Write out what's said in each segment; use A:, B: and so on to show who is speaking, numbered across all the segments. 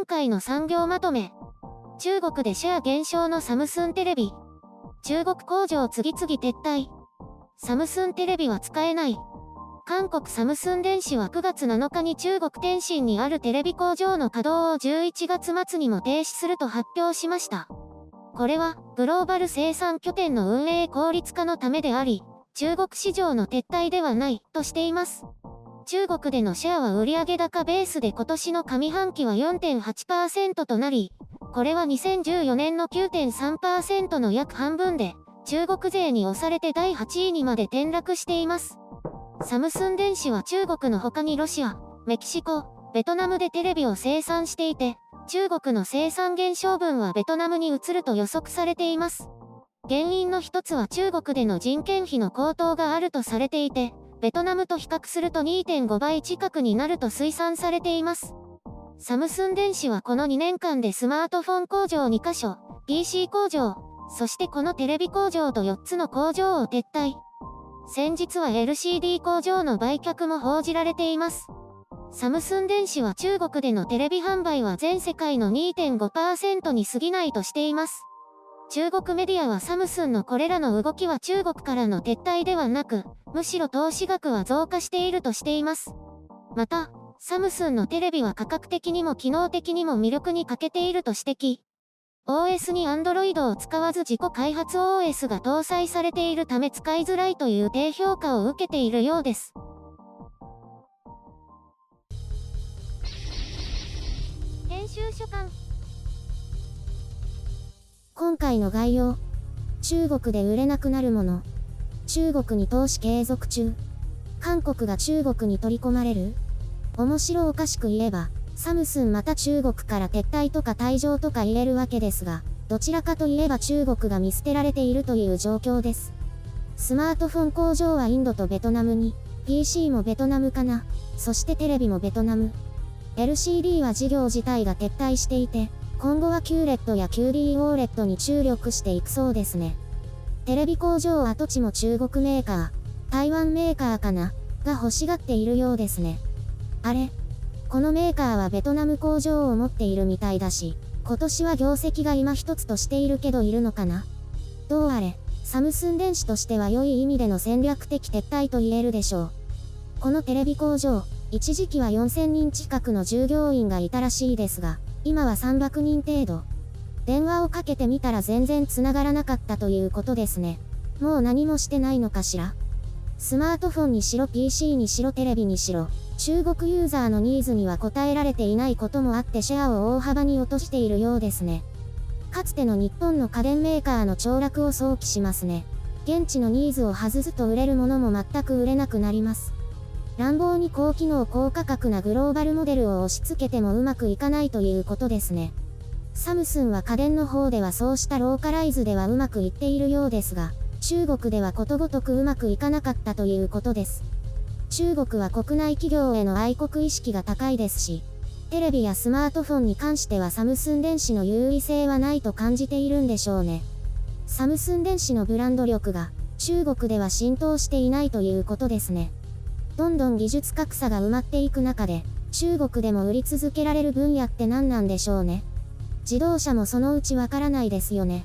A: 今回の産業まとめ。中国でシェア減少のサムスンテレビ。中国工場次々撤退。サムスンテレビは使えない。韓国サムスン電子は9月7日に中国天津にあるテレビ工場の稼働を11月末にも停止すると発表しました。これはグローバル生産拠点の運営効率化のためであり、中国市場の撤退ではないとしています。中国でのシェアは売上高ベースで今年の上半期は 4.8% となり、これは2014年の 9.3% の約半分で、中国勢に押されて第8位にまで転落しています。サムスン電子は中国の他にロシア、メキシコ、ベトナムでテレビを生産していて、中国の生産減少分はベトナムに移ると予測されています。原因の一つは中国での人件費の高騰があるとされていて、ベトナムと比較すると 2.5 倍近くになると推算されています。サムスン電子はこの2年間でスマートフォン工場2カ所、PC 工場、そしてこのテレビ工場と4つの工場を撤退。先日は LCD 工場の売却も報じられています。サムスン電子は中国でのテレビ販売は全世界の 2.5% に過ぎないとしています。中国メディアはサムスンのこれらの動きは中国からの撤退ではなく、むしろ投資額は増加しているとしています。また、サムスンのテレビは価格的にも機能的にも魅力に欠けていると指摘。OS に Android を使わず自己開発 OS が搭載されているため使いづらいという低評価を受けているようです。編集所管。今回の概要。中国で売れなくなるもの。中国に投資継続中。韓国が中国に取り込まれる？面白おかしく言えば、サムスンまた中国から撤退とか退場とか言えるわけですが、どちらかといえば中国が見捨てられているという状況です。スマートフォン工場はインドとベトナムに、PC もベトナムかな、そしてテレビもベトナム。LCD は事業自体が撤退していて、今後は QLED や QD-OLED に注力していくそうですね。テレビ工場跡地も中国メーカー、台湾メーカーかな、が欲しがっているようですね。あれ？このメーカーはベトナム工場を持っているみたいだし、今年は業績が今一つとしているけどいるのかな？どうあれ、サムスン電子としては良い意味での戦略的撤退と言えるでしょう。このテレビ工場、一時期は4000人近くの従業員がいたらしいですが、今は300人程度。電話をかけてみたら全然繋がらなかったということですね。もう何もしてないのかしら？スマートフォンにしろ PC にしろテレビにしろ、中国ユーザーのニーズには応えられていないこともあってシェアを大幅に落としているようですね。かつての日本の家電メーカーの凋落を想起しますね。現地のニーズを外すと売れるものも全く売れなくなります。乱暴に高機能高価格なグローバルモデルを押し付けてもうまくいかないということですね。サムスンは家電の方ではそうしたローカライズではうまくいっているようですが、中国ではことごとくうまくいかなかったということです。中国は国内企業への愛国意識が高いですし、テレビやスマートフォンに関してはサムスン電子の優位性はないと感じているんでしょうね。サムスン電子のブランド力が中国では浸透していないということですね。どんどん技術格差が埋まっていく中で、中国でも売り続けられる分野って何なんでしょうね。自動車もそのうちわからないですよね。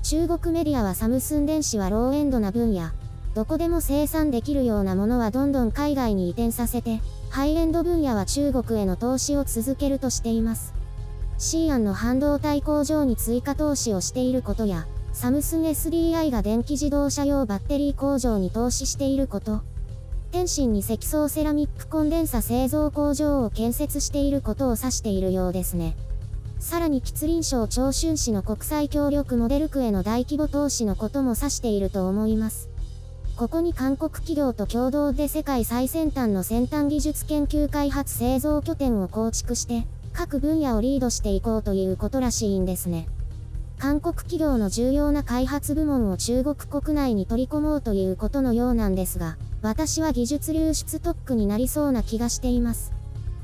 A: 中国メディアはサムスン電子はローエンドな分野、どこでも生産できるようなものはどんどん海外に移転させて、ハイエンド分野は中国への投資を続けるとしています。シーアンの半導体工場に追加投資をしていることや、サムスン SDI が電気自動車用バッテリー工場に投資していること、天津に積層セラミックコンデンサ製造工場を建設していることを指しているようですね。さらに吉林省長春市の国際協力モデル区への大規模投資のことも指していると思います。ここに韓国企業と共同で世界最先端の先端技術研究開発製造拠点を構築して、各分野をリードしていこうということらしいんですね。韓国企業の重要な開発部門を中国国内に取り込もうということのようなんですが、私は技術流出特区になりそうな気がしています。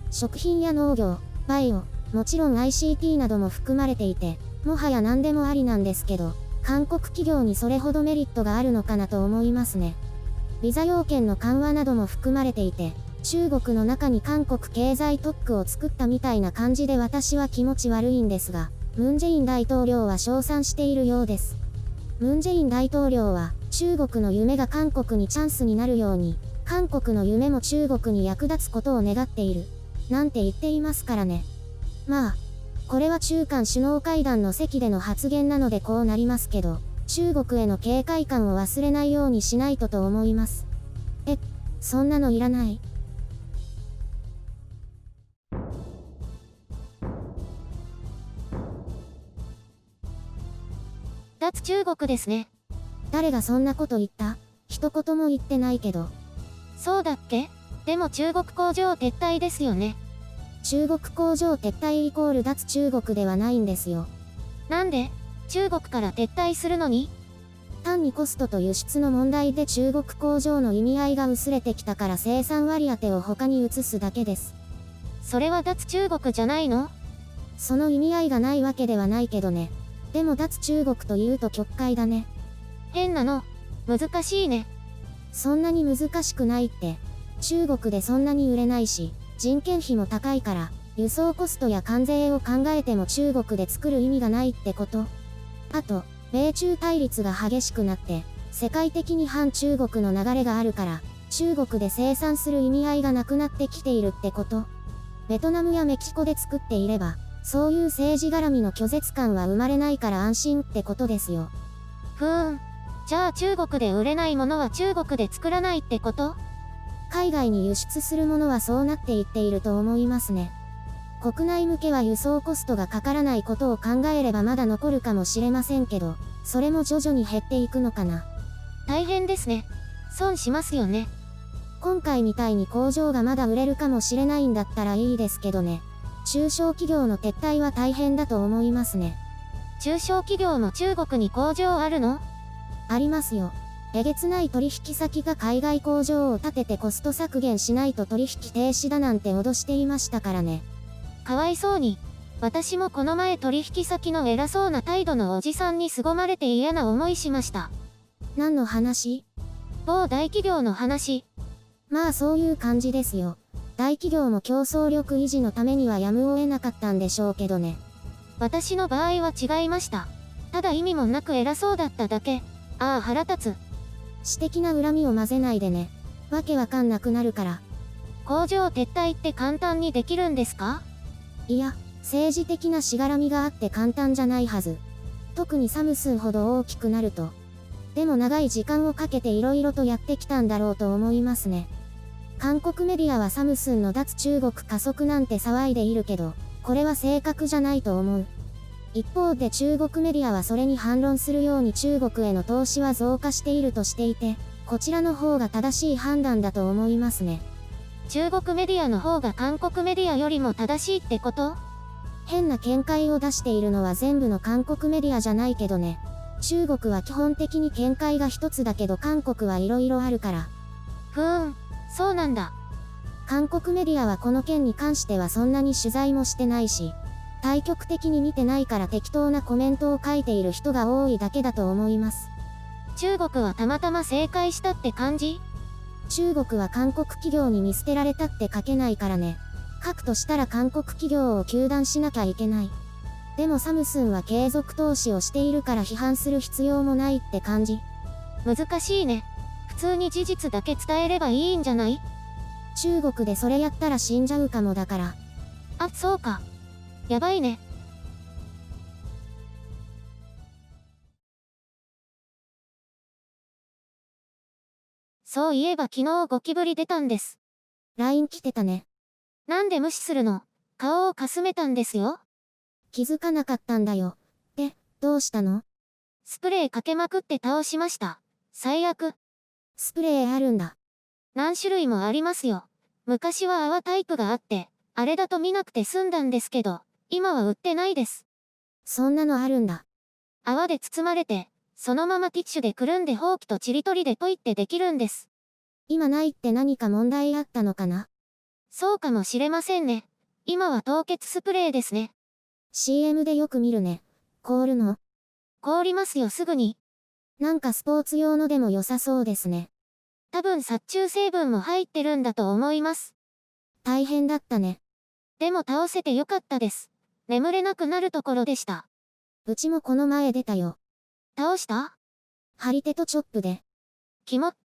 A: 食品や農業、バイオ、もちろん ICT なども含まれていて、もはや何でもありなんですけど、韓国企業にそれほどメリットがあるのかなと思いますね。ビザ要件の緩和なども含まれていて、中国の中に韓国経済特区を作ったみたいな感じで私は気持ち悪いんですが、ムン・ジェイン大統領は称賛しているようです。ムン・ジェイン大統領は、中国の夢が韓国にチャンスになるように、韓国の夢も中国に役立つことを願っている。なんて言っていますからね。まあ、これは中韓首脳会談の席での発言なのでこうなりますけど、中国への警戒感を忘れないようにしないとと思います。そんなのいらない。
B: 脱中国ですね。
A: 誰がそんなこと言った？一言も言ってないけど。
B: そうだっけ？でも中国工場撤退ですよね。
A: 中国工場撤退イコール脱中国ではないんですよ。
B: なんで？中国から撤退するのに？
A: 単にコストと輸出の問題で中国工場の意味合いが薄れてきたから生産割当を他に移すだけです。
B: それは脱中国じゃないの？
A: その意味合いがないわけではないけどね。でも脱中国というと曲解だね。
B: 変なの。難しいね。
A: そんなに難しくないって。中国でそんなに売れないし、人件費も高いから、輸送コストや関税を考えても中国で作る意味がないってこと。あと、米中対立が激しくなって、世界的に反中国の流れがあるから、中国で生産する意味合いがなくなってきているってこと。ベトナムやメキシコで作っていれば、そういう政治絡みの拒絶感は生まれないから安心ってことですよ。
B: じゃあ中国で売れないものは中国で作らないってこと？
A: 海外に輸出するものはそうなっていっていると思いますね。国内向けは輸送コストがかからないことを考えればまだ残るかもしれませんけど、それも徐々に減っていくのかな。
B: 大変ですね。損しますよね。
A: 今回みたいに工場がまだ売れるかもしれないんだったらいいですけどね。中小企業の撤退は大変だと思いますね。
B: 中小企業も中国に工場あるの？
A: ありますよ。えげつない取引先が海外工場を建ててコスト削減しないと取引停止だなんて脅していましたからね。
B: かわいそうに。私もこの前取引先の偉そうな態度のおじさんに凄まれて嫌な思いしました。
A: 何の話？
B: 某大企業の話。
A: まあそういう感じですよ。大企業も競争力維持のためにはやむを得なかったんでしょうけどね。
B: 私の場合は違いました。ただ意味もなく偉そうだっただけ。ああ腹立つ。
A: 私的な恨みを混ぜないでね。わけわかんなくなるから。
B: 工場撤退って簡単にできるんですか？
A: いや、政治的なしがらみがあって簡単じゃないはず。特にサムスンほど大きくなると。でも長い時間をかけて色々とやってきたんだろうと思いますね。韓国メディアはサムスンの脱中国加速なんて騒いでいるけど、これは正確じゃないと思う。一方で中国メディアはそれに反論するように中国への投資は増加しているとしていて、こちらの方が正しい判断だと思いますね。
B: 中国メディアの方が韓国メディアよりも正しいってこと？
A: 変な見解を出しているのは全部の韓国メディアじゃないけどね。中国は基本的に見解が一つだけど韓国はいろいろあるから。
B: そうなんだ。
A: 韓国メディアはこの件に関してはそんなに取材もしてないし、対極的に見てないから適当なコメントを書いている人が多いだけだと思います。
B: 中国はたまたま正解したって感じ？
A: 中国は韓国企業に見捨てられたって書けないからね。書くとしたら韓国企業を糾弾しなきゃいけない。でもサムスンは継続投資をしているから批判する必要もないって感じ。
B: 難しいね。普通に事実だけ伝えればいいんじゃない？
A: 中国でそれやったら死んじゃうかもだから。
B: あ、そうか。やばいね。そういえば昨日ゴキブリ出たんです。
A: LINE 来てたね。
B: なんで無視するの？顔をかすめたんですよ。
A: 気づかなかったんだよ。で、どうしたの？
B: スプレーかけまくって倒しました。最悪。
A: スプレーあるんだ。
B: 何種類もありますよ。昔は泡タイプがあって、あれだと見なくて済んだんですけど、今は売ってないです。
A: そんなのあるんだ。
B: 泡で包まれて、そのままティッシュでくるんでほうきとちりとりでポイってできるんです。
A: 今ないって何か問題あったのかな？
B: そうかもしれませんね。今は凍結スプレーですね。
A: CM でよく見るね。凍るの？
B: 凍りますよすぐに。
A: なんかスポーツ用のでも良さそうですね。
B: 多分殺虫成分も入ってるんだと思います。
A: 大変だったね。
B: でも倒せてよかったです。眠れなくなるところでした。
A: うちもこの前出たよ。
B: 倒した？
A: 張り手とチョップで。
B: 肝っ